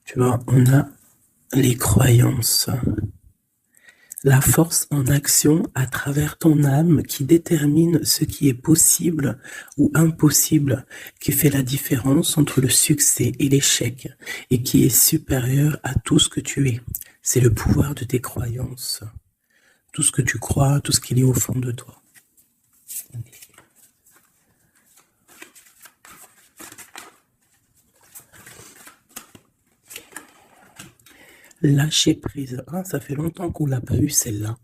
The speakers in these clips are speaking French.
Tu vois, on a les croyances, la force en action à travers ton âme qui détermine ce qui est possible ou impossible, qui fait la différence entre le succès et l'échec et qui est supérieur à tout ce que tu es. C'est le pouvoir de tes croyances, tout ce que tu crois, tout ce qu'il y a au fond de toi. Lâcher prise. Ah, ça fait longtemps qu'on l'a pas eu celle-là.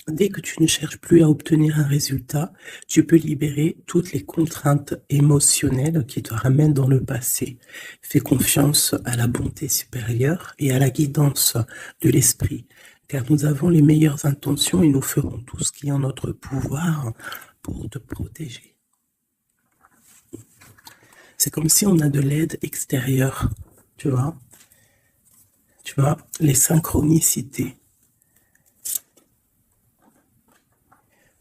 Dès que tu ne cherches plus à obtenir un résultat, tu peux libérer toutes les contraintes émotionnelles qui te ramènent dans le passé. Fais confiance à la bonté supérieure et à la guidance de l'esprit, car nous avons les meilleures intentions et nous ferons tout ce qui est en notre pouvoir pour te protéger. C'est comme si on a de l'aide extérieure, tu vois. Tu vois, les synchronicités.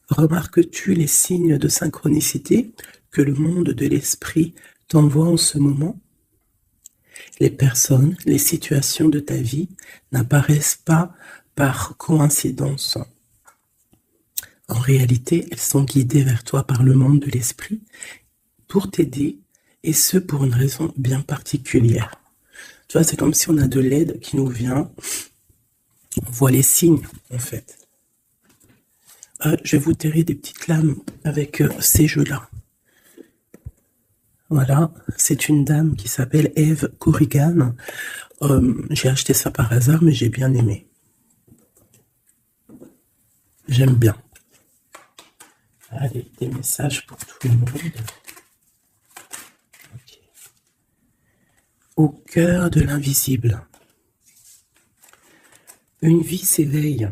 Remarques-tu les signes de synchronicité que le monde de l'esprit t'envoie en ce moment? Les personnes, les situations de ta vie n'apparaissent pas par coïncidence. En réalité, elles sont guidées vers toi par le monde de l'esprit pour t'aider, et ce pour une raison bien particulière. Tu vois, c'est comme si on a de l'aide qui nous vient. On voit les signes, en fait. Je vais vous terrer des petites lames avec ces jeux-là. Voilà, c'est une dame qui s'appelle Eve Corrigan. J'ai acheté ça par hasard, mais j'ai bien aimé. J'aime bien. Allez, des messages pour tout le monde. Okay. Au cœur de l'invisible. Une vie s'éveille.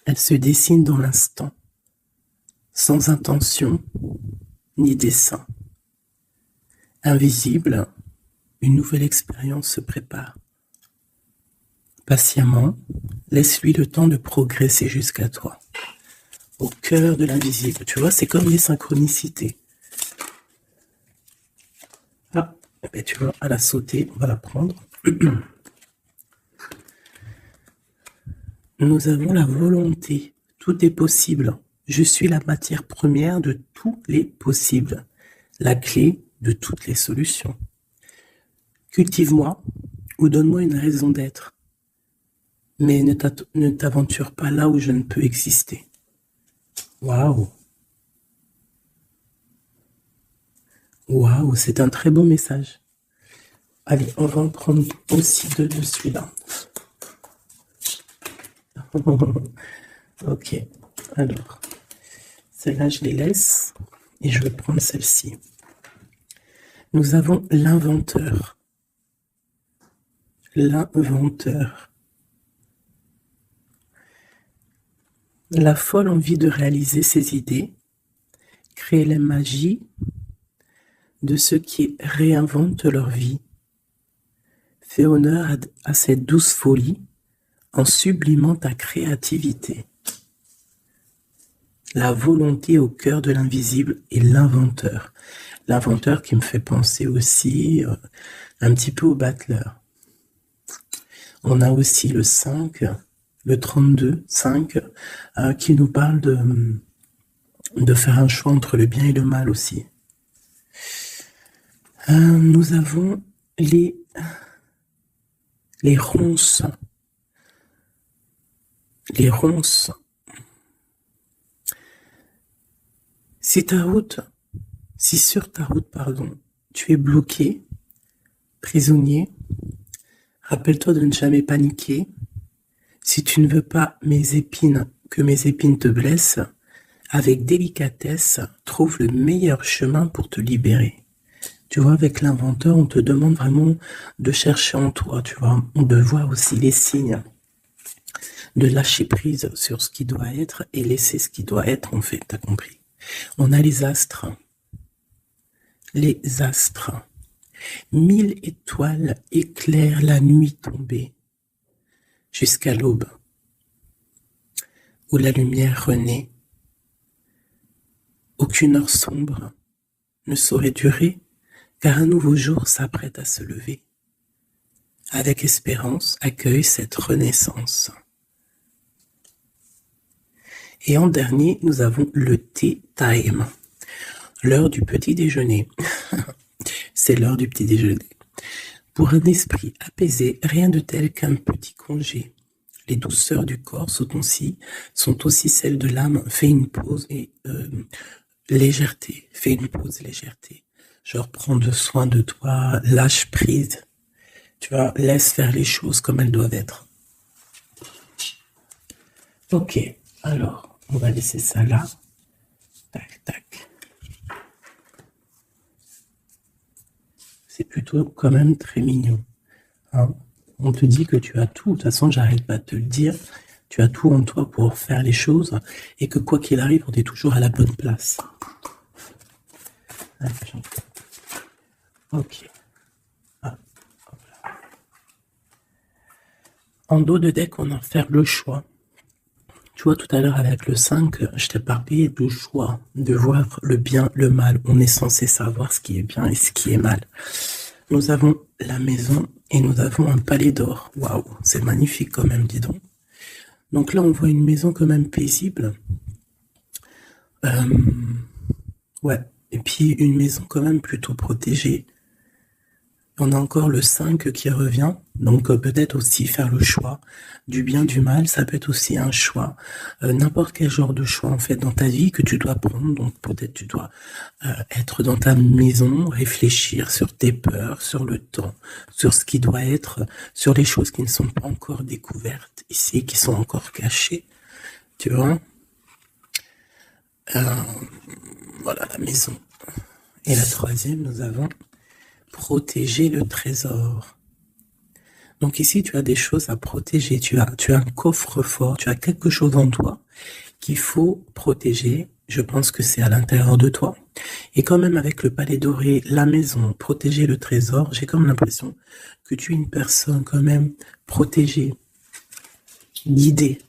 Elle se dessine dans l'instant, sans intention ni dessein. Invisible, une nouvelle expérience se prépare. Patiemment, laisse-lui le temps de progresser jusqu'à toi. Au cœur de l'invisible, tu vois, c'est comme les synchronicités. Ah, ben tu vois, elle a sauté, on va la prendre. Nous avons la volonté, tout est possible. Je suis la matière première de tous les possibles, la clé de toutes les solutions. Cultive-moi ou donne-moi une raison d'être, mais ne t'aventure pas là où je ne peux exister. Waouh! Waouh, c'est un très beau message. Allez, on va en prendre aussi deux de celui-là. Ok, alors, celle-là, je les laisse et je vais prendre celle-ci. Nous avons l'inventeur. L'inventeur. La folle envie de réaliser ses idées, créer la magie de ceux qui réinventent leur vie. Fais honneur à cette douce folie en sublimant ta créativité. La volonté au cœur de l'invisible et l'inventeur. L'inventeur qui me fait penser aussi un petit peu au battleur. On a aussi le 5, le 32, 5, qui nous parle de faire un choix entre le bien et le mal aussi. Nous avons les ronces. Les ronces. Si sur ta route, tu es bloqué, prisonnier, rappelle-toi de ne jamais paniquer. Si tu ne veux pas que mes épines te blessent, avec délicatesse, trouve le meilleur chemin pour te libérer. Tu vois, avec l'inventeur, on te demande vraiment de chercher en toi, tu vois, de voir aussi les signes, de lâcher prise sur ce qui doit être et laisser ce qui doit être, en fait, t'as compris. On a les astres. Les astres. 1000 étoiles éclairent la nuit tombée jusqu'à l'aube, où la lumière renaît. Aucune heure sombre ne saurait durer, car un nouveau jour s'apprête à se lever. avec espérance, accueille cette renaissance. Et en dernier, nous avons le tea time, l'heure du petit déjeuner. C'est l'heure du petit déjeuner. Pour un esprit apaisé, rien de tel qu'un petit congé. Les douceurs du corps sont aussi celles de l'âme. Fais une pause et légèreté. Fais une pause, légèreté. Genre, prends soin de toi, lâche prise. Tu vois, laisse faire les choses comme elles doivent être. Ok, alors, on va laisser ça là. Tac, tac. C'est plutôt quand même très mignon. Hein, on te dit que tu as tout. De toute façon, j'arrête pas de te le dire. Tu as tout en toi pour faire les choses et que quoi qu'il arrive, on est toujours à la bonne place. Ok. Ah, en dos de deck, on a faire le choix. Tu vois, tout à l'heure avec le 5, je t'ai parlé du choix, de voir le bien, le mal. On est censé savoir ce qui est bien et ce qui est mal. Nous avons la maison et nous avons un palais d'or. Waouh, c'est magnifique quand même, dis donc. Donc là, on voit une maison quand même paisible. Ouais, et puis une maison quand même plutôt protégée. On a encore le 5 qui revient, donc peut-être aussi faire le choix du bien, du mal, ça peut être aussi un choix, n'importe quel genre de choix en fait dans ta vie que tu dois prendre, donc peut-être tu dois être dans ta maison, réfléchir sur tes peurs, sur le temps, sur ce qui doit être, sur les choses qui ne sont pas encore découvertes ici, qui sont encore cachées, tu vois. Voilà la maison. Et la troisième, nous avons protéger le trésor. Donc ici, tu as des choses à protéger. Tu as un coffre-fort, tu as quelque chose en toi qu'il faut protéger. Je pense que c'est à l'intérieur de toi. Et quand même avec le palais doré, la maison, protéger le trésor, j'ai comme l'impression que tu es une personne quand même protégée, guidée.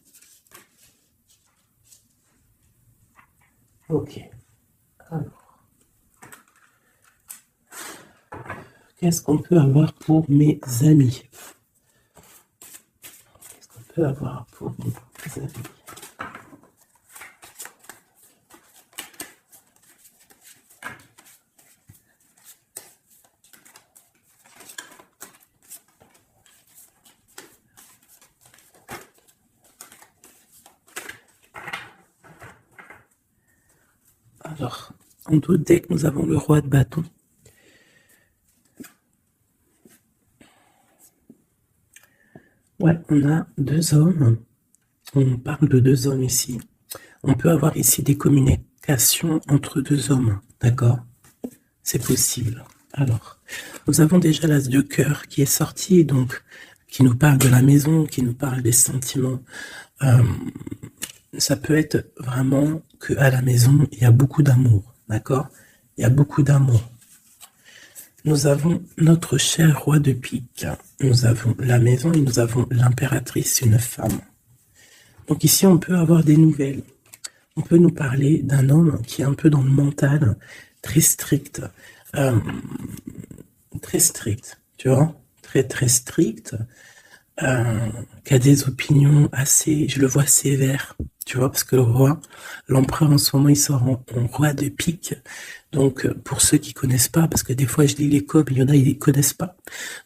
Ok. Alors. Qu'est-ce qu'on peut avoir pour mes amis? Qu'est-ce qu'on peut avoir pour mes amis? Alors, en dos de deck, nous avons le roi de bâton. Ouais, on a deux hommes. On parle de deux hommes ici. On peut avoir ici des communications entre deux hommes, d'accord? C'est possible. Alors, nous avons déjà l'as de cœur qui est sorti, donc qui nous parle de la maison, qui nous parle des sentiments. Ça peut être vraiment qu'à la maison, il y a beaucoup d'amour, d'accord? Il y a beaucoup d'amour. Nous avons notre cher roi de pique. Nous avons la maison et nous avons l'impératrice, une femme. Donc ici, on peut avoir des nouvelles. On peut nous parler d'un homme qui est un peu dans le mental, très strict. Très strict, tu vois? Très, très strict. Qui a des opinions assez, je le vois sévère, tu vois, parce que le roi, l'empereur en ce moment, il sort en roi de pique. Donc, pour ceux qui connaissent pas, parce que des fois je lis les codes, il y en a, ils connaissent pas.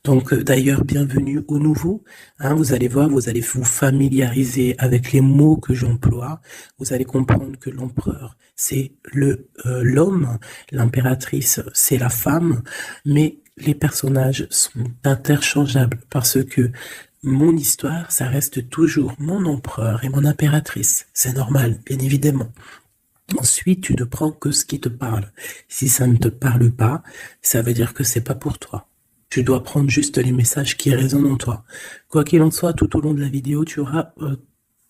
Donc, d'ailleurs, bienvenue aux nouveaux. Hein, vous allez voir, vous allez vous familiariser avec les mots que j'emploie. Vous allez comprendre que l'empereur, c'est l'homme, l'impératrice, c'est la femme, mais les personnages sont interchangeables parce que mon histoire, ça reste toujours mon empereur et mon impératrice. C'est normal, bien évidemment. Ensuite, tu ne prends que ce qui te parle. Si ça ne te parle pas, ça veut dire que c'est pas pour toi. Tu dois prendre juste les messages qui résonnent en toi. Quoi qu'il en soit, tout au long de la vidéo, tu auras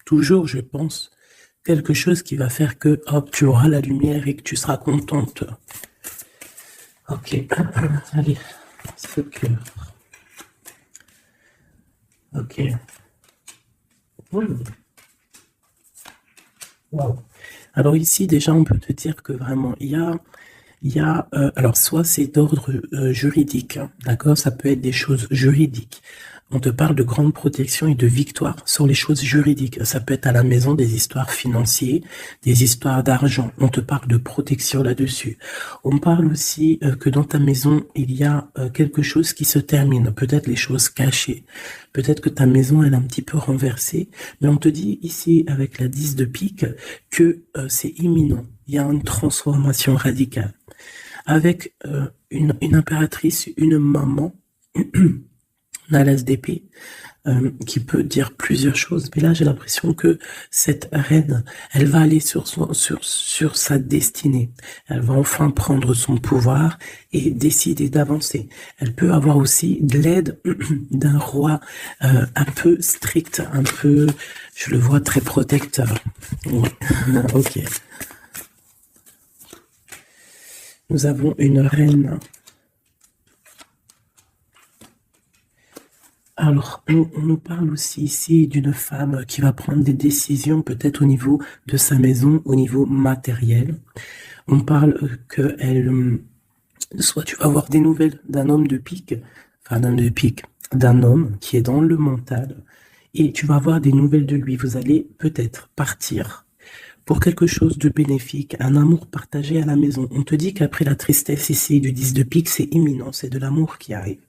toujours, je pense, quelque chose qui va faire que hop, tu auras la lumière et que tu seras contente. Ok, allez, ce cœur. Ok. Wow. Alors ici, déjà, on peut te dire que vraiment, il y a alors soit c'est d'ordre juridique, hein, d'accord, ça peut être des choses juridiques, On te parle de grande protection et de victoire sur les choses juridiques. Ça peut être à la maison des histoires financières, des histoires d'argent. On te parle de protection là-dessus. On parle aussi que dans ta maison, il y a quelque chose qui se termine. Peut-être les choses cachées. Peut-être que ta maison, elle est un petit peu renversée. Mais on te dit ici, avec la 10 de pique, que c'est imminent. Il y a une transformation radicale. Avec une impératrice, une maman, on a l'as d'épée qui peut dire plusieurs choses, mais là j'ai l'impression que cette reine, elle va aller sur sa destinée. Elle va enfin prendre son pouvoir et décider d'avancer. Elle peut avoir aussi de l'aide d'un roi un peu strict, un peu, je le vois très protecteur. Ouais. Ok. Nous avons une reine. Alors, on nous parle aussi ici d'une femme qui va prendre des décisions peut-être au niveau de sa maison, au niveau matériel. On parle qu'elle, soit tu vas avoir des nouvelles d'un homme de pique, enfin d'un homme qui est dans le mental, et tu vas avoir des nouvelles de lui. Vous allez peut-être partir pour quelque chose de bénéfique, un amour partagé à la maison. On te dit qu'après la tristesse ici du 10 de pique, c'est imminent, c'est de l'amour qui arrive.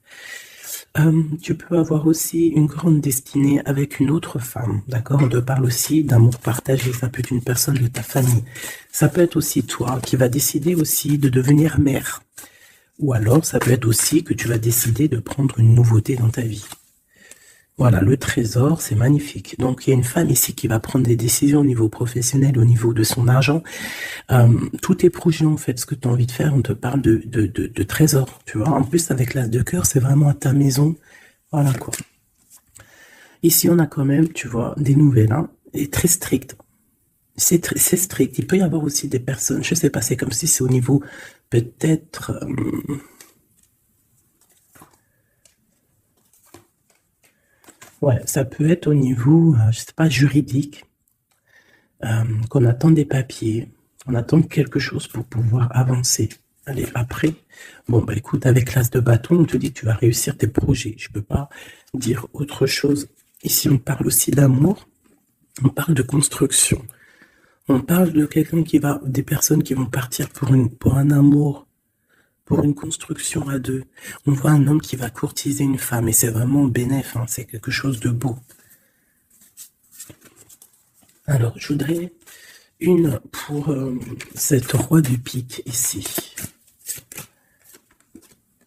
Tu peux avoir aussi une grande destinée avec une autre femme, d'accord? On te parle aussi d'amour partagé, ça peut être une personne de ta famille. Ça peut être aussi toi qui vas décider aussi de devenir mère. Ou alors, ça peut être aussi que tu vas décider de prendre une nouveauté dans ta vie. Voilà, le trésor, c'est magnifique. Donc, il y a une femme ici qui va prendre des décisions au niveau professionnel, au niveau de son argent. Tous tes projets, en fait, ce que tu as envie de faire, on te parle de trésor, tu vois. En plus, avec l'as de cœur, c'est vraiment à ta maison. Voilà, quoi. Ici, on a quand même, tu vois, des nouvelles, hein, et très strictes. C'est strict. Il peut y avoir aussi des personnes, je sais pas, c'est comme si c'est au niveau, peut-être... ouais, ça peut être au niveau, je sais pas, juridique, qu'on attend des papiers, on attend quelque chose pour pouvoir avancer. Allez, après, bon, bah écoute, avec l'as de bâton, on te dit que tu vas réussir tes projets. Je peux pas dire autre chose. Ici, on parle aussi d'amour, on parle de construction, on parle de quelqu'un qui va, des personnes qui vont partir pour un amour, pour une construction à deux. On voit un homme qui va courtiser une femme, et c'est vraiment bénéf, hein, c'est quelque chose de beau. Alors, je voudrais une pour cette roi du pique ici.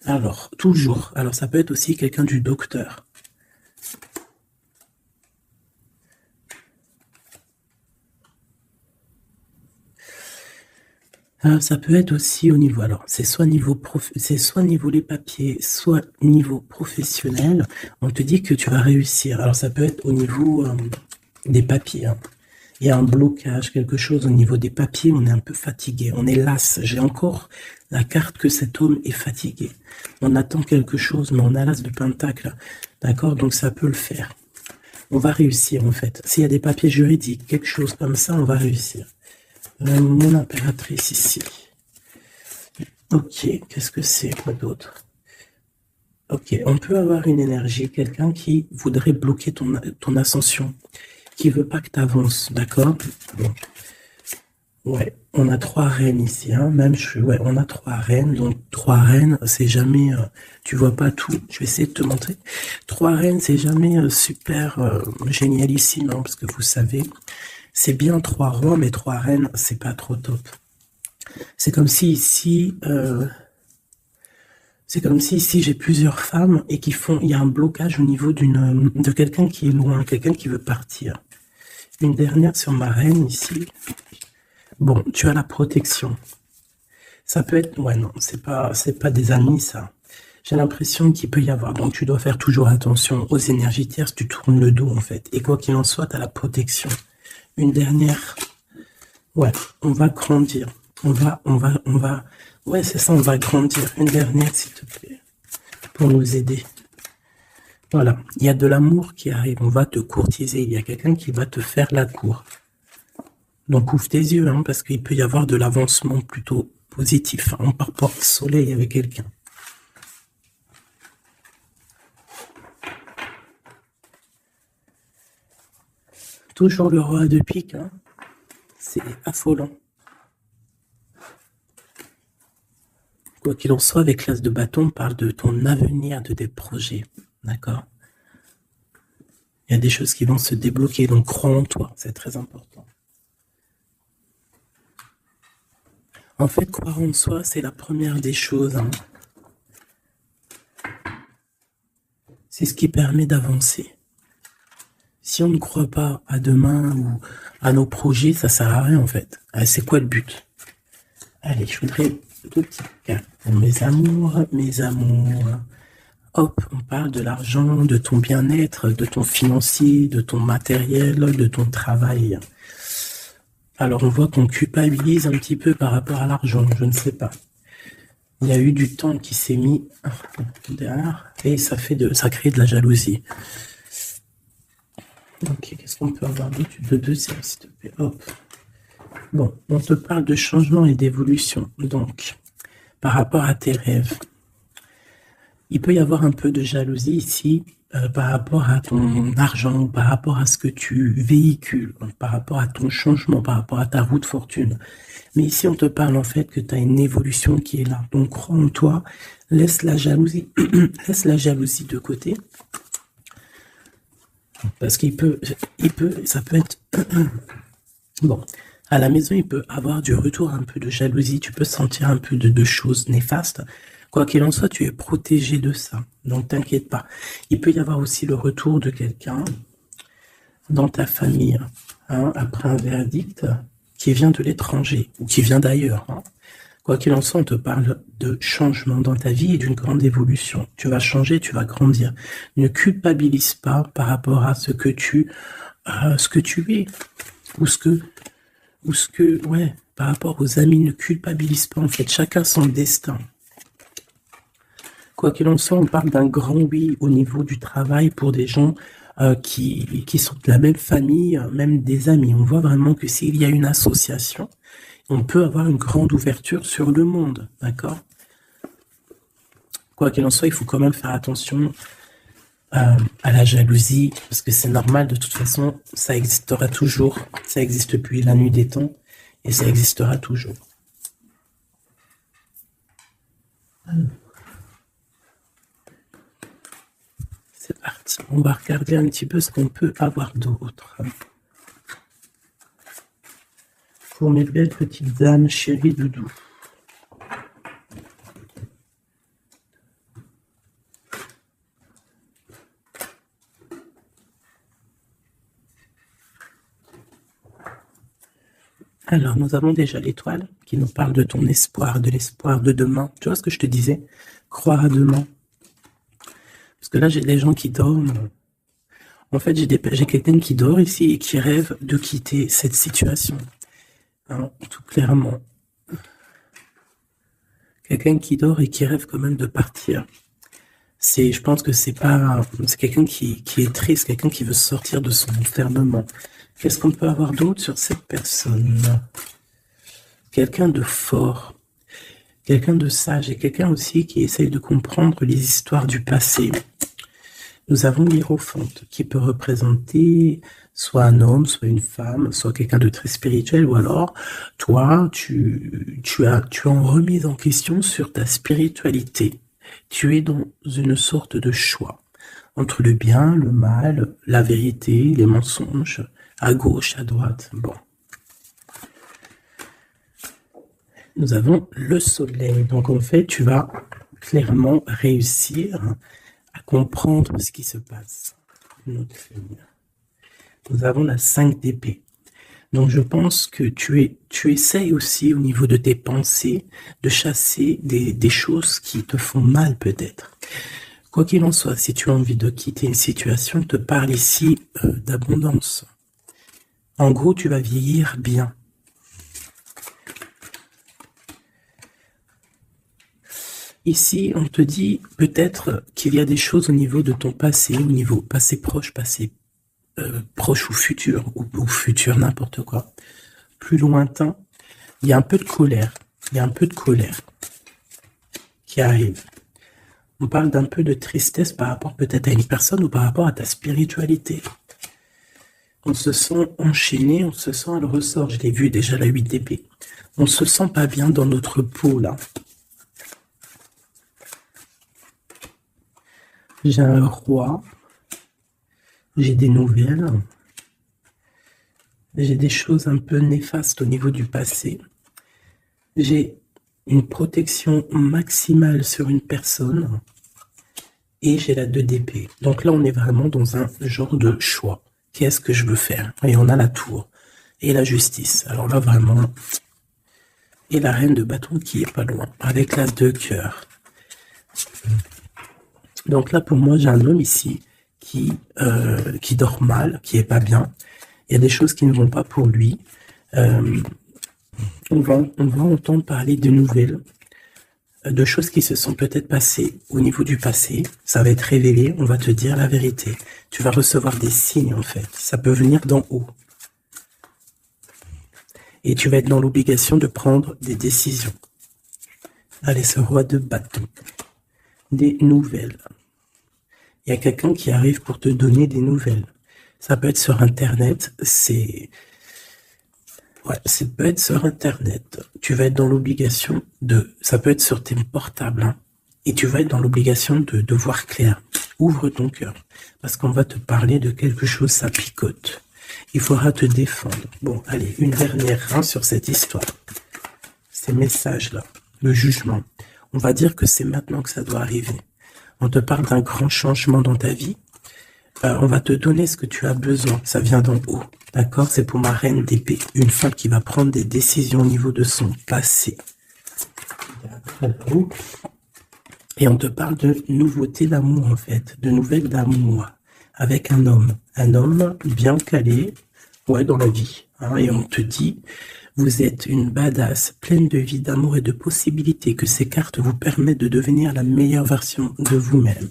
Alors, toujours. Alors, ça peut être aussi quelqu'un du docteur. Ça peut être aussi au niveau, alors c'est soit niveau les papiers, soit niveau professionnel. On te dit que tu vas réussir. Alors ça peut être au niveau des papiers, hein. Il y a un blocage, quelque chose au niveau des papiers, on est un peu fatigué, on est las. J'ai encore la carte que cet homme est fatigué. On attend quelque chose, mais on a l'as de pentacle, d'accord? Donc ça peut le faire. On va réussir en fait. S'il y a des papiers juridiques, quelque chose comme ça, on va réussir. Mon impératrice ici. Ok, qu'est-ce que c'est, quoi d'autre? Ok, on peut avoir une énergie, quelqu'un qui voudrait bloquer ton ascension, qui veut pas que tu avances, d'accord? Bon. Ouais, on a 3 reines ici, hein, ouais, on a 3 reines, donc 3 reines, c'est jamais, tu vois pas tout, je vais essayer de te montrer. 3 reines, c'est jamais super génialissime, hein, parce que vous savez, c'est bien 3 rois, mais 3 reines, c'est pas trop top. C'est comme si ici, j'ai plusieurs femmes et il y a un blocage au niveau de quelqu'un qui est loin, quelqu'un qui veut partir. Une dernière sur ma reine ici. Bon, tu as la protection. Ça peut être, ouais, non, c'est pas des amis, ça. J'ai l'impression qu'il peut y avoir, donc tu dois faire toujours attention aux énergies tierces, tu tournes le dos, en fait. Et quoi qu'il en soit, tu as la protection. Une dernière, ouais, on va grandir. Ouais, c'est ça, on va grandir. Une dernière, s'il te plaît, pour nous aider. Voilà, il y a de l'amour qui arrive, on va te courtiser, il y a quelqu'un qui va te faire la cour. Donc ouvre tes yeux, hein, parce qu'il peut y avoir de l'avancement plutôt positif. Hein. On part porte-soleil avec quelqu'un. Toujours le roi de pique, hein. C'est affolant. Quoi qu'il en soit, avec l'as de bâton, on parle de ton avenir, de tes projets. D'accord? Il y a des choses qui vont se débloquer, donc crois en toi, c'est très important. En fait, croire en soi, c'est la première des choses, hein. C'est ce qui permet d'avancer. Si on ne croit pas à demain ou à nos projets, ça sert à rien en fait. C'est quoi le but? Allez, je voudrais deux petits cas pour mes amours, mes amours. Hop, on parle de l'argent, de ton bien-être, de ton financier, de ton matériel, de ton travail. Alors on voit qu'on culpabilise un petit peu par rapport à l'argent, je ne sais pas. Il y a eu du temps qui s'est mis derrière et ça crée de la jalousie. Ok, qu'est-ce qu'on peut avoir d'autre de deuxième, s'il te plaît? Hop. Bon, on te parle de changement et d'évolution. Donc, par rapport à tes rêves, il peut y avoir un peu de jalousie ici par rapport à ton argent, par rapport à ce que tu véhicules, par rapport à ton changement, par rapport à ta roue de fortune. Mais ici, on te parle en fait que tu as une évolution qui est là. Donc, crois en toi, laisse la jalousie, laisse la jalousie de côté. Parce ça peut être... Bon, à la maison, il peut avoir du retour un peu de jalousie, tu peux sentir un peu de choses néfastes. Quoi qu'il en soit, tu es protégé de ça, donc t'inquiète pas. Il peut y avoir aussi le retour de quelqu'un dans ta famille, hein, après un verdict qui vient de l'étranger, ou qui vient d'ailleurs, hein. Quoi qu'il en soit, on te parle de changement dans ta vie et d'une grande évolution. Tu vas changer, tu vas grandir. Ne culpabilise pas par rapport à ce que tu es, par rapport aux amis, ne culpabilise pas. En fait, chacun son destin. Quoi qu'il en soit, on parle d'un grand oui au niveau du travail pour des gens qui sont de la même famille, même des amis. On voit vraiment que s'il y a une association, on peut avoir une grande ouverture sur le monde, d'accord? Quoi qu'il en soit, il faut quand même faire attention à la jalousie, parce que c'est normal, de toute façon, ça existera toujours. Ça existe depuis la nuit des temps, et ça existera toujours. C'est parti, on va regarder un petit peu ce qu'on peut avoir d'autre. Pour mes belles petites âmes, chéries doudou. Alors, nous avons déjà l'étoile qui nous parle de ton espoir, de l'espoir de demain. Tu vois ce que je te disais? Croire à demain. Parce que là, j'ai des gens qui dorment. En fait, j'ai quelqu'un qui dort ici et qui rêve de quitter cette situation. Hein, tout clairement. Quelqu'un qui dort et qui rêve quand même de partir. Je pense que c'est quelqu'un qui est triste, quelqu'un qui veut sortir de son enfermement. Qu'est-ce qu'on peut avoir d'autre sur cette personne? Quelqu'un de fort, quelqu'un de sage et quelqu'un aussi qui essaye de comprendre les histoires du passé. Nous avons l'Hiérophante qui peut représenter soit un homme, soit une femme, soit quelqu'un de très spirituel, ou alors toi, tu es en remise en question sur ta spiritualité. Tu es dans une sorte de choix entre le bien, le mal, la vérité, les mensonges, à gauche, à droite. Bon. Nous avons le soleil. Donc en fait, tu vas clairement réussir à comprendre ce qui se passe. Notre ligne. Nous avons la 5 d'épée. Donc je pense que tu essayes aussi au niveau de tes pensées de chasser des choses qui te font mal peut-être. Quoi qu'il en soit, si tu as envie de quitter une situation, je te parle ici d'abondance. En gros, tu vas vieillir bien. Ici, on te dit peut-être qu'il y a des choses au niveau de ton passé, au niveau passé proche, passé proche ou futur, n'importe quoi, plus lointain. Il y a un peu de colère. Il y a un peu de colère qui arrive. On parle d'un peu de tristesse par rapport peut-être à une personne ou par rapport à ta spiritualité. On se sent enchaîné, on se sent, elle ressort. Je l'ai vu déjà, la 8 d'épée. On se sent pas bien dans notre peau, là. J'ai un roi. J'ai des nouvelles. J'ai des choses un peu néfastes au niveau du passé. J'ai une protection maximale sur une personne. Et j'ai la 2 d'épée. Donc là, on est vraiment dans un genre de choix. Qu'est-ce que je veux faire? Et on a la tour. Et la justice. Alors là, vraiment... Et la reine de bâton qui est pas loin. Avec la 2 cœurs. Donc là, pour moi, j'ai un homme ici qui dort mal, qui est pas bien. Il y a des choses qui ne vont pas pour lui. On va entendre parler de nouvelles, de choses qui se sont peut-être passées au niveau du passé. Ça va être révélé, on va te dire la vérité. Tu vas recevoir des signes, en fait. Ça peut venir d'en haut. Et tu vas être dans l'obligation de prendre des décisions. Allez, ce roi de bâton. Des nouvelles. Il y a quelqu'un qui arrive pour te donner des nouvelles. Ça peut être sur Internet, Ouais, ça peut être sur Internet. Tu vas être dans l'obligation de... Ça peut être sur tes portables, hein. Et tu vas être dans l'obligation de voir clair. Ouvre ton cœur. Parce qu'on va te parler de quelque chose, ça picote. Il faudra te défendre. Bon, allez, une dernière sur cette histoire. Ces messages-là, le jugement. On va dire que c'est maintenant que ça doit arriver. On te parle d'un grand changement dans ta vie. On va te donner ce que tu as besoin. Ça vient d'en haut. D'accord? C'est pour ma reine d'épée. Une femme qui va prendre des décisions au niveau de son passé. Et on te parle de nouveautés d'amour, en fait. De nouvelles d'amour. Avec un homme. Un homme bien calé. Ouais, dans la vie. Hein, et on te dit, vous êtes une badass, pleine de vie, d'amour et de possibilités. Que ces cartes vous permettent de devenir la meilleure version de vous-même.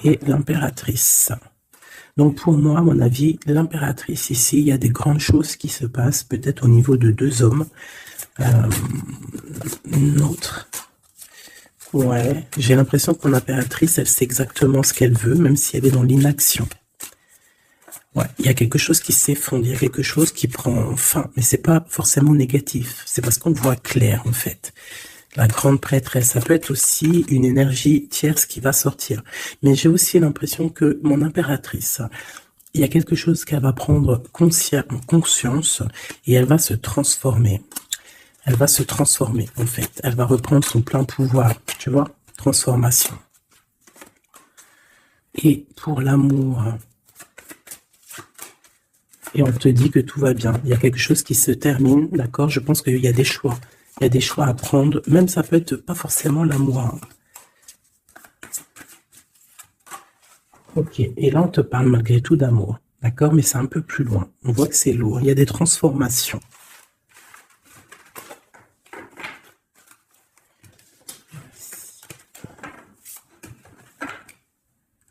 Et l'impératrice. Donc pour moi, à mon avis, l'impératrice ici, il y a des grandes choses qui se passent, peut-être au niveau de 2 hommes. Une autre. Ouais, j'ai l'impression que mon impératrice, elle sait exactement ce qu'elle veut, même si elle est dans l'inaction. Ouais, il y a quelque chose qui s'effondre, il y a quelque chose qui prend fin, mais c'est pas forcément négatif, c'est parce qu'on voit clair en fait. La grande prêtresse, ça peut être aussi une énergie tierce qui va sortir. Mais j'ai aussi l'impression que mon impératrice, il y a quelque chose qu'elle va prendre conscience et elle va se transformer. Elle va se transformer, en fait. Elle va reprendre son plein pouvoir, tu vois, transformation. Et pour l'amour, et on te dit que tout va bien. Il y a quelque chose qui se termine, d'accord? Je pense qu'il y a des choix. Il y a des choix à prendre. Même ça peut être pas forcément l'amour. Ok, et là on te parle malgré tout d'amour, d'accord? Mais c'est un peu plus loin. On voit que c'est lourd. Il y a des transformations.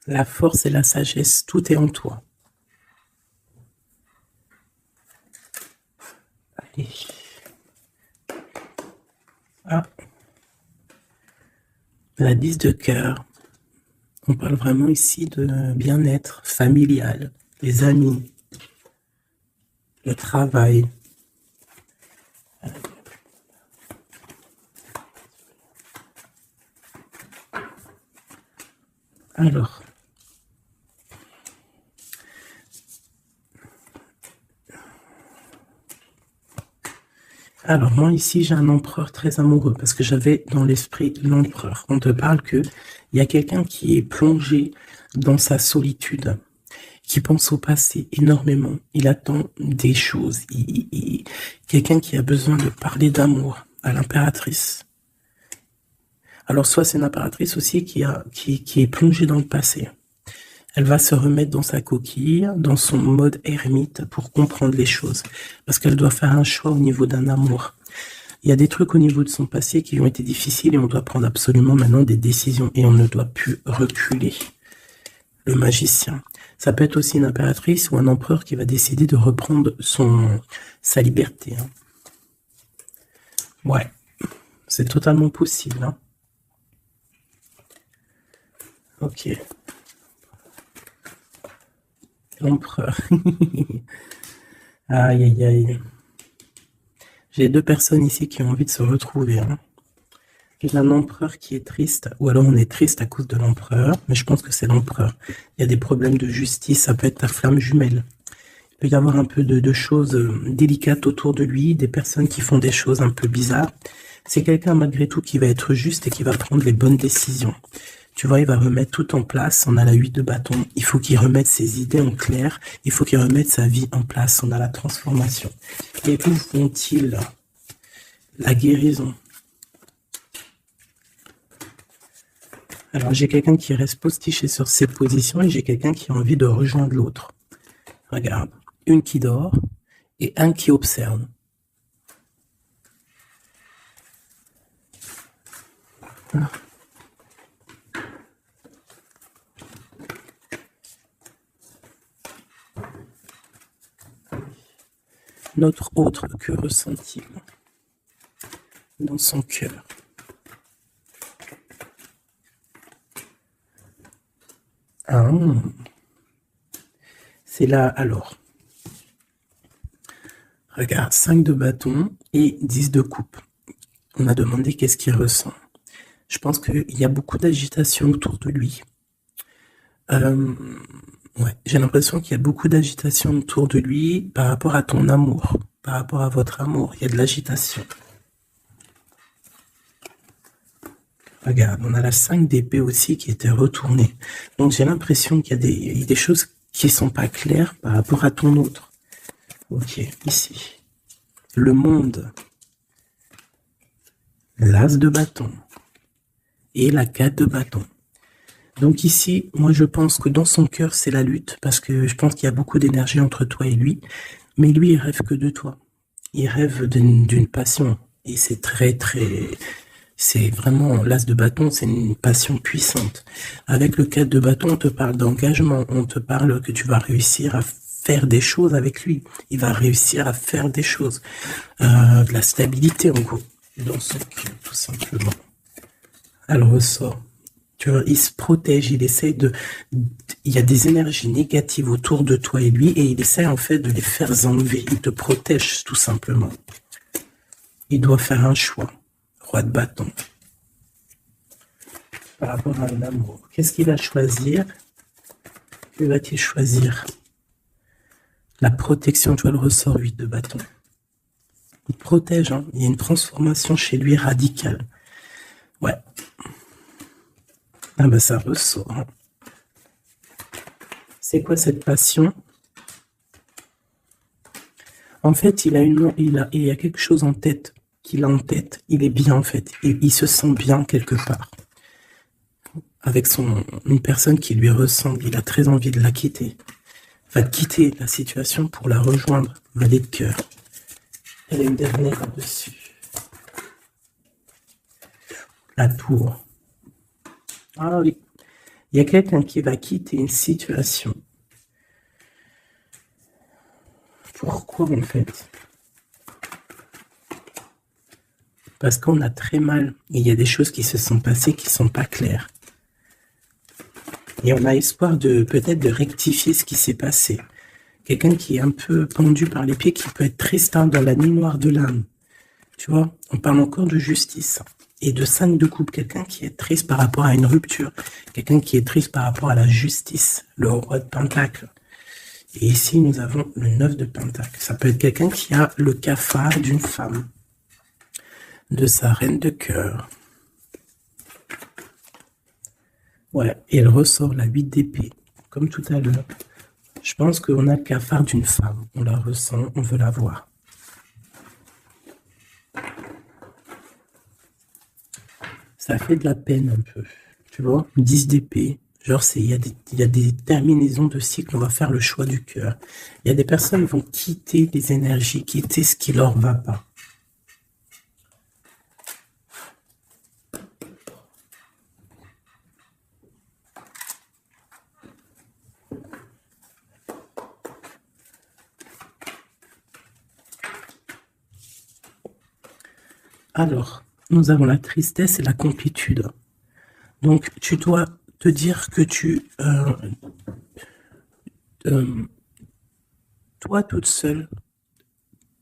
La force et la sagesse, tout est en toi. Allez. Ah. La 10 de cœur. On parle vraiment ici de bien-être familial, les amis, le travail. Alors moi ici j'ai un empereur très amoureux parce que j'avais dans l'esprit l'empereur. On te parle que il y a quelqu'un qui est plongé dans sa solitude, qui pense au passé énormément. Il attend des choses. Quelqu'un qui a besoin de parler d'amour à l'impératrice. Alors soit c'est une impératrice aussi qui est plongée dans le passé. Elle va se remettre dans sa coquille, dans son mode ermite pour comprendre les choses. Parce qu'elle doit faire un choix au niveau d'un amour. Il y a des trucs au niveau de son passé qui ont été difficiles et on doit prendre absolument maintenant des décisions et on ne doit plus reculer. Le magicien. Ça peut être aussi une impératrice ou un empereur qui va décider de reprendre sa liberté. Hein. Ouais, c'est totalement possible. Hein. Ok. L'empereur. Aïe, aïe, aïe. J'ai deux personnes ici qui ont envie de se retrouver. Hein. Il y a un empereur qui est triste, ou alors on est triste à cause de l'empereur, mais je pense que c'est l'empereur. Il y a des problèmes de justice, ça peut être ta flamme jumelle. Il peut y avoir un peu de choses délicates autour de lui, des personnes qui font des choses un peu bizarres. C'est quelqu'un malgré tout qui va être juste et qui va prendre les bonnes décisions. Tu vois, il va remettre tout en place. On a la 8 de bâton. Il faut qu'il remette ses idées en clair. Il faut qu'il remette sa vie en place. On a la transformation. Et où font-ils la guérison? Alors, j'ai quelqu'un qui reste postiché sur ses positions et j'ai quelqu'un qui a envie de rejoindre l'autre. Regarde. Une qui dort et un qui observe. Voilà. Notre autre, que ressent-il dans son cœur? Ah, c'est là alors. Regarde, 5 de bâton et 10 de coupe. On a demandé qu'est-ce qu'il ressent. Je pense qu'il y a beaucoup d'agitation autour de lui. Ouais, j'ai l'impression qu'il y a beaucoup d'agitation autour de lui par rapport à ton amour, par rapport à votre amour. Il y a de l'agitation. Regarde, on a la 5 d'épée aussi qui était retournée. Donc j'ai l'impression qu'il y a des choses qui sont pas claires par rapport à ton autre. Ok, ici. Le monde. L'as de bâton. Et la 4 de bâton. Donc ici, moi je pense que dans son cœur, c'est la lutte, parce que je pense qu'il y a beaucoup d'énergie entre toi et lui. Mais lui, il rêve que de toi. Il rêve d'une passion. Et c'est c'est vraiment, l'as de bâton, c'est une passion puissante. Avec le 4 de bâton, on te parle d'engagement, on te parle que tu vas réussir à faire des choses avec lui. Il va réussir à faire des choses. De la stabilité, en gros, dans son cœur, tout simplement. Elle ressort. Tu vois, il se protège, il essaye il y a des énergies négatives autour de toi et lui, et il essaie en fait de les faire enlever. Il te protège, tout simplement. Il doit faire un choix. Roi de bâton. Par rapport à l'amour. Qu'est-ce qu'il va choisir? Que va-t-il choisir? La protection, tu vois, le ressort 8 de bâton. Il protège, hein. Il y a une transformation chez lui radicale. Ouais. Ah ben ça ressort. Hein. C'est quoi cette passion? En fait, il y a quelque chose en tête. Qu'il a en tête. Il est bien en fait. Il se sent bien quelque part. Avec une personne qui lui ressemble. Il a très envie de la quitter. Va quitter la situation pour la rejoindre. Valet de cœur. Elle a une dernière là-dessus. La tour. Ah oui. Il y a quelqu'un qui va quitter une situation. Pourquoi en fait? Parce qu'on a très mal. Il y a des choses qui se sont passées qui ne sont pas claires. Et on a espoir de peut-être de rectifier ce qui s'est passé. Quelqu'un qui est un peu pendu par les pieds, qui peut être triste dans la nuit noire de l'âme. Tu vois, on parle encore de justice. Et de 5 de coupe, quelqu'un qui est triste par rapport à une rupture. Quelqu'un qui est triste par rapport à la justice. Le roi de pentacle. Et ici, nous avons le 9 de pentacle. Ça peut être quelqu'un qui a le cafard d'une femme. De sa reine de cœur. Ouais, et elle ressort la 8 d'épée, comme tout à l'heure. Je pense qu'on a le cafard d'une femme. On la ressent, on veut la voir. Ça fait de la peine un peu. Tu vois, 10 d'épée. Genre, il y a des terminaisons de cycle, on va faire le choix du cœur. Il y a des personnes qui vont quitter les énergies, quitter ce qui leur va pas. Alors, nous avons la tristesse et la complétude. Donc, tu dois te dire que Euh, Toi, toute seule,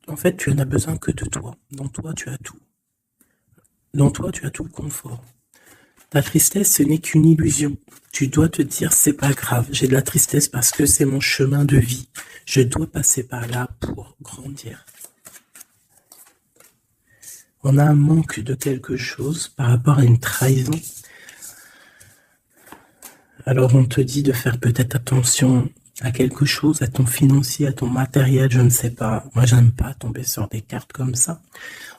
en fait, tu n'as besoin que de toi. Dans toi, tu as tout. Dans toi, tu as tout le confort. Ta tristesse, ce n'est qu'une illusion. Tu dois te dire, c'est pas grave, j'ai de la tristesse parce que c'est mon chemin de vie. Je dois passer par là pour grandir. On a un manque de quelque chose par rapport à une trahison. Alors on te dit de faire peut-être attention à quelque chose, à ton financier, à ton matériel, je ne sais pas. Moi, j'aime pas tomber sur des cartes comme ça.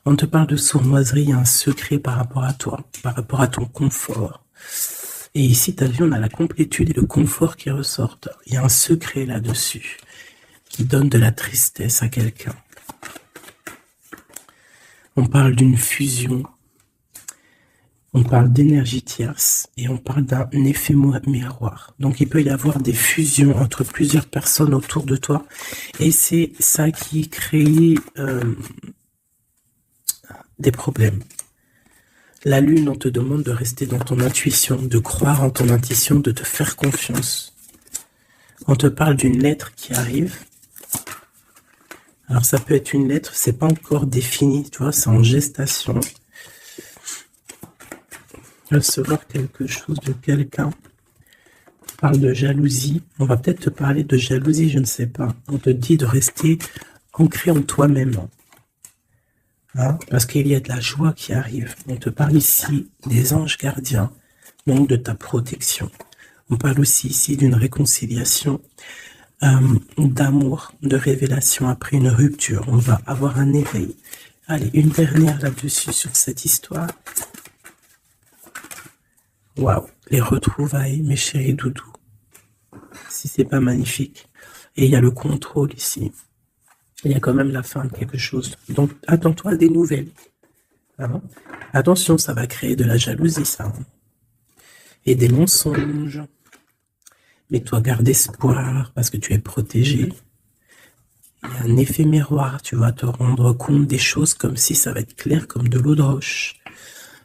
On te parle de sournoiserie, il y a un secret par rapport à toi, par rapport à ton confort. Et ici, tu as vu, on a la complétude et le confort qui ressortent. Il y a un secret là-dessus qui donne de la tristesse à quelqu'un. On parle d'une fusion, on parle d'énergie tierce et on parle d'un effet miroir. Donc il peut y avoir des fusions entre plusieurs personnes autour de toi et c'est ça qui crée des problèmes. La lune, on te demande de rester dans ton intuition, de croire en ton intuition, de te faire confiance. On te parle d'une lettre qui arrive. Alors ça peut être une lettre, c'est pas encore défini, tu vois, c'est en gestation. Recevoir quelque chose de quelqu'un. On parle de jalousie. On va peut-être te parler de jalousie, je ne sais pas. On te dit de rester ancré en toi-même. Hein, parce qu'il y a de la joie qui arrive. On te parle ici des anges gardiens, donc de ta protection. On parle aussi ici d'une réconciliation, d'amour, de révélation après une rupture. On va avoir un éveil. Allez, une dernière là-dessus sur cette histoire. Waouh, les retrouvailles, mes chéris doudous. Si c'est pas magnifique. Et il y a le contrôle ici. Il y a quand même la fin de quelque chose. Donc, attends-toi à des nouvelles. Hein? Attention, ça va créer de la jalousie, ça. Hein? Et des mensonges. Mais toi, garde espoir parce que tu es protégé. Il y a un effet miroir. Tu vas te rendre compte des choses comme si ça va être clair comme de l'eau de roche.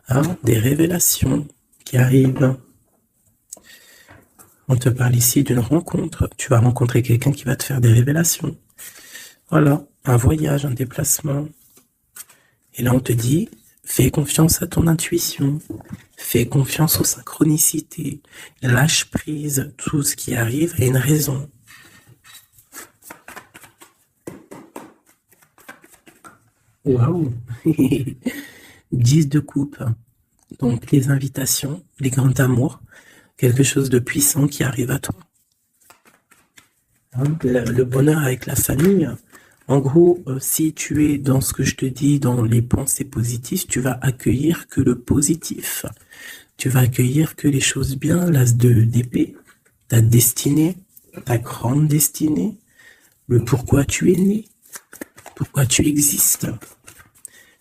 Hein? Des révélations qui arrivent. On te parle ici d'une rencontre. Tu vas rencontrer quelqu'un qui va te faire des révélations. Voilà, un voyage, un déplacement. Et là, on te dit, fais confiance à ton intuition. Fais confiance aux synchronicités. Lâche prise. Tout ce qui arrive a une raison. Waouh 10 de coupe. Donc, les invitations, les grands amours, quelque chose de puissant qui arrive à toi. Hein, le bonheur avec la famille. En gros, si tu es dans ce que je te dis, dans les pensées positives, tu vas accueillir que le positif. Tu vas accueillir que les choses bien, l'as d'épée, ta destinée, ta grande destinée, le pourquoi tu es né, pourquoi tu existes.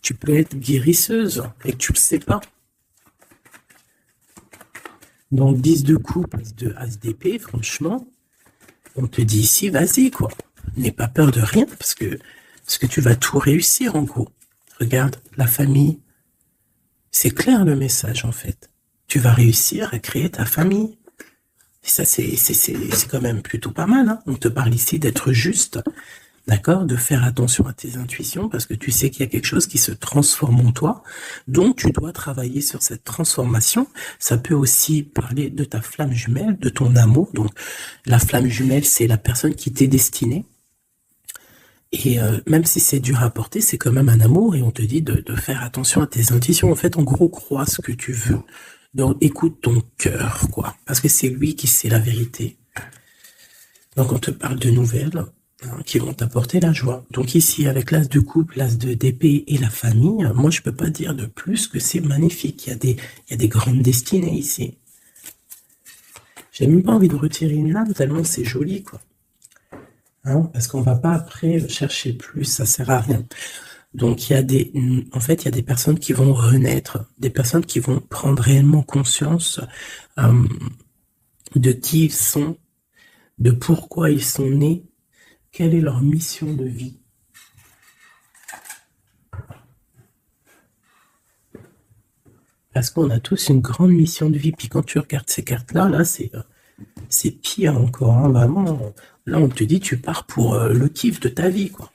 Tu peux être guérisseuse et que tu le sais pas. Donc 10 de coupe, as d'épée, franchement, on te dit ici, vas-y quoi. N'aie pas peur de rien parce que tu vas tout réussir en gros. Regarde, la famille, c'est clair le message en fait. Tu vas réussir à créer ta famille. Et ça, c'est quand même plutôt pas mal. Hein. On te parle ici d'être juste, d'accord, de faire attention à tes intuitions parce que tu sais qu'il y a quelque chose qui se transforme en toi. Donc, tu dois travailler sur cette transformation. Ça peut aussi parler de ta flamme jumelle, de ton amour. Donc, la flamme jumelle, c'est la personne qui t'est destinée. Et même si c'est dur à porter, c'est quand même un amour et on te dit de faire attention à tes intuitions. En fait, en gros, crois ce que tu veux. Donc, écoute ton cœur, quoi. Parce que c'est lui qui sait la vérité. Donc, on te parle de nouvelles qui vont t'apporter la joie. Donc ici, avec l'as de coupe, l'as d'épée et la famille, moi, je peux pas dire de plus que c'est magnifique. Il y a des grandes destinées ici. J'ai même pas envie de retirer une lame tellement c'est joli, quoi. Hein, parce qu'on va pas après chercher plus, ça sert à rien. Donc il y a en fait, il y a des personnes qui vont renaître, des personnes qui vont prendre réellement conscience de qui ils sont, de pourquoi ils sont nés, quelle est leur mission de vie. Parce qu'on a tous une grande mission de vie. Puis quand tu regardes ces cartes-là, là, c'est pire encore, hein, vraiment. Là, on te dit, tu pars pour le kiff de ta vie, quoi.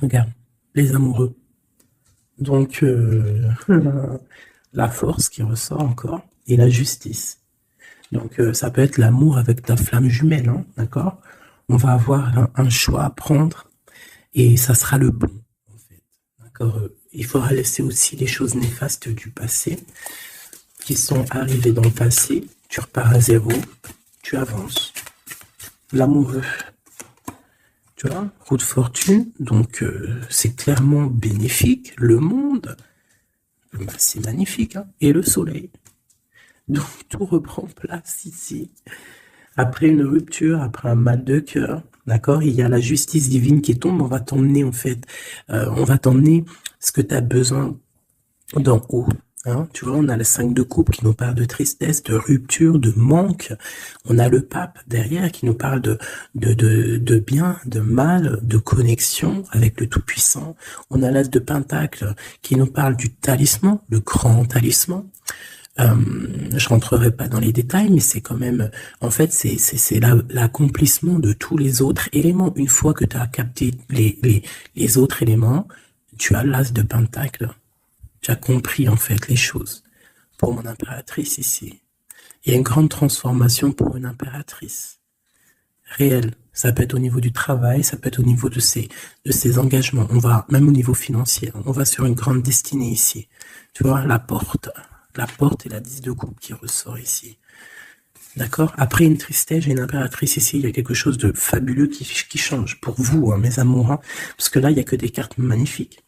Regarde, les amoureux. Donc, la force qui ressort encore et la justice. Donc, ça peut être l'amour avec ta flamme jumelle, hein, d'accord? On va avoir un choix à prendre et ça sera le bon, en fait. D'accord? Il faudra laisser aussi les choses néfastes du passé qui sont arrivées dans le passé. Tu repars à zéro, tu avances. L'amoureux, tu vois, roue de fortune, donc c'est clairement bénéfique. Le monde, bah, c'est magnifique, hein. Et le soleil. Donc tout reprend place ici. Après une rupture, après un mal de cœur, d'accord, il y a la justice divine qui tombe, on va t'emmener en fait, on va t'emmener ce que tu as besoin d'en haut. Hein, tu vois, on a le 5 de coupe qui nous parle de tristesse, de rupture, de manque. On a le pape derrière qui nous parle de bien, de mal, de connexion avec le Tout-Puissant. On a l'as de Pentacle qui nous parle du talisman, le grand talisman. Je rentrerai pas dans les détails, mais c'est quand même, en fait, c'est l'accomplissement de tous les autres éléments. Une fois que tu as capté les autres éléments, tu as l'as de Pentacle. Tu as compris, en fait, les choses. Pour mon impératrice ici, il y a une grande transformation pour une impératrice. Réelle. Ça peut être au niveau du travail, ça peut être au niveau de ses engagements. On va, même au niveau financier, on va sur une grande destinée ici. Tu vois, la porte et la 10 de coupe qui ressort ici. D'accord? Après une tristesse et une impératrice ici, il y a quelque chose de fabuleux qui change pour vous, hein, mes amours, hein, parce que là, il n'y a que des cartes magnifiques.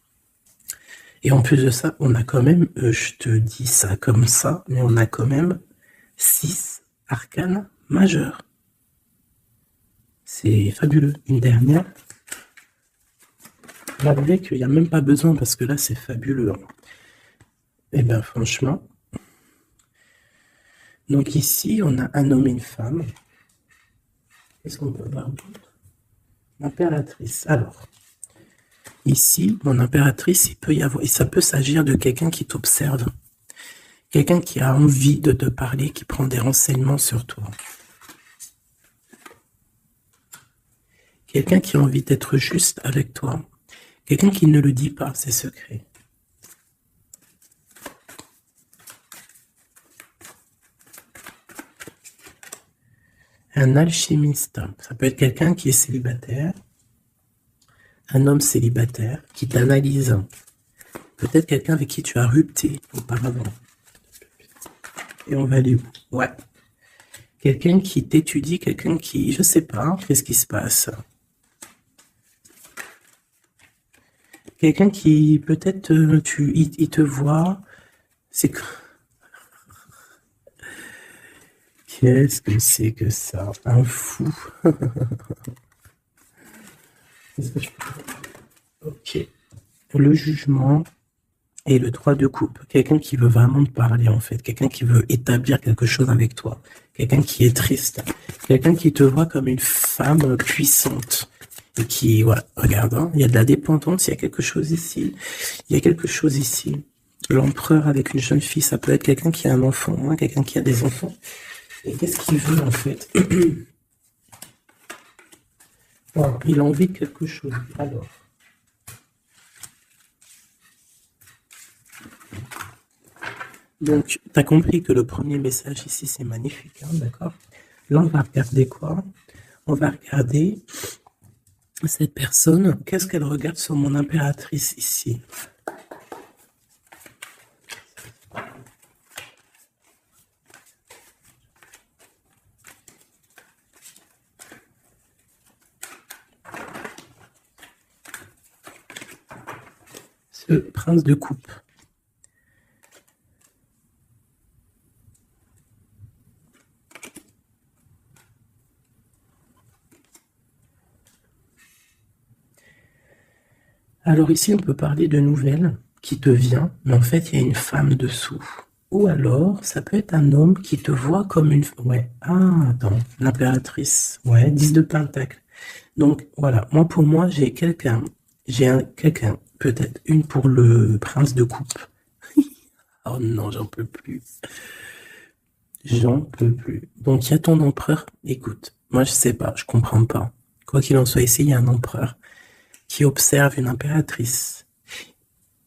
Et en plus de ça, on a quand même, je te dis ça comme ça, mais on a quand même 6 arcanes majeures. C'est fabuleux. Une dernière. Malgré qu'il n'y a même pas besoin, parce que là, c'est fabuleux. Et bien, franchement. Donc ici, on a un homme et une femme. Qu'est-ce qu'on peut voir d'autre? L'impératrice. Alors, ici, mon impératrice, il peut y avoir, et ça peut s'agir de quelqu'un qui t'observe. Quelqu'un qui a envie de te parler, qui prend des renseignements sur toi. Quelqu'un qui a envie d'être juste avec toi. Quelqu'un qui ne le dit pas, ses secrets. Un alchimiste, ça peut être quelqu'un qui est célibataire, un homme célibataire qui t'analyse. Peut-être quelqu'un avec qui tu as rupté auparavant. Et on va aller où? Ouais. Quelqu'un qui t'étudie, quelqu'un qui, je sais pas, qu'est-ce qui se passe? Quelqu'un qui, peut-être, il te voit, c'est que... Qu'est-ce que c'est que ça? Un fou. Qu'est-ce que je peux... Ok. Le jugement et le 3 de coupe. Quelqu'un qui veut vraiment te parler, en fait. Quelqu'un qui veut établir quelque chose avec toi. Quelqu'un qui est triste. Quelqu'un qui te voit comme une femme puissante. Et qui, voilà, regarde, hein, il y a de la dépendance, il y a quelque chose ici. Il y a quelque chose ici. L'empereur avec une jeune fille, ça peut être quelqu'un qui a un enfant, hein, quelqu'un qui a des enfants. Et qu'est-ce qu'il veut, en fait? Bon, il a envie de quelque chose. Alors. Donc, tu as compris que le premier message ici, c'est magnifique, hein, d'accord? Là, on va regarder quoi? On va regarder cette personne. Qu'est-ce qu'elle regarde sur mon impératrice ici? Ce prince de coupe. Alors ici, on peut parler de nouvelles qui te vient, mais en fait, il y a une femme dessous. Ou alors, ça peut être un homme qui te voit comme une... Ouais, ah, attends, l'impératrice. Ouais, 10 de Pentacle. Donc, voilà, moi, pour moi, j'ai quelqu'un. Quelqu'un, peut-être une pour le prince de coupe. Oh non, j'en peux plus. J'en peux plus. Donc, il y a ton empereur. Écoute, moi, je sais pas, je comprends pas. Quoi qu'il en soit, ici, il y a un empereur qui observe une impératrice.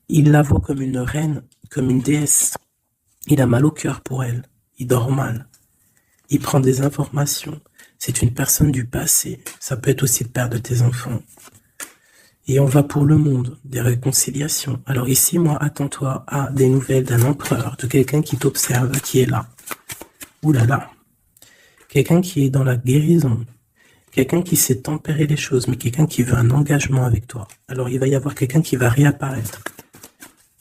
Il la voit comme une reine, comme une déesse. Il a mal au cœur pour elle. Il dort mal. Il prend des informations. C'est une personne du passé. Ça peut être aussi le père de tes enfants. Et on va pour le monde, des réconciliations. Alors ici, moi, attends-toi à des nouvelles d'un empereur, de quelqu'un qui t'observe, qui est là. Ouh là là. Quelqu'un qui est dans la guérison. Quelqu'un qui sait tempérer les choses, mais quelqu'un qui veut un engagement avec toi. Alors il va y avoir quelqu'un qui va réapparaître.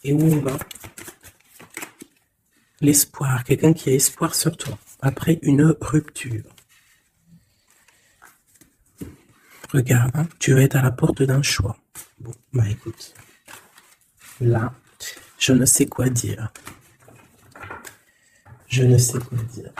Et où on va? L'espoir, quelqu'un qui a espoir sur toi. Après une rupture. Regarde, hein, tu vas être à la porte d'un choix. Bon, bah écoute. Là, je ne sais quoi dire. Je ne sais quoi dire.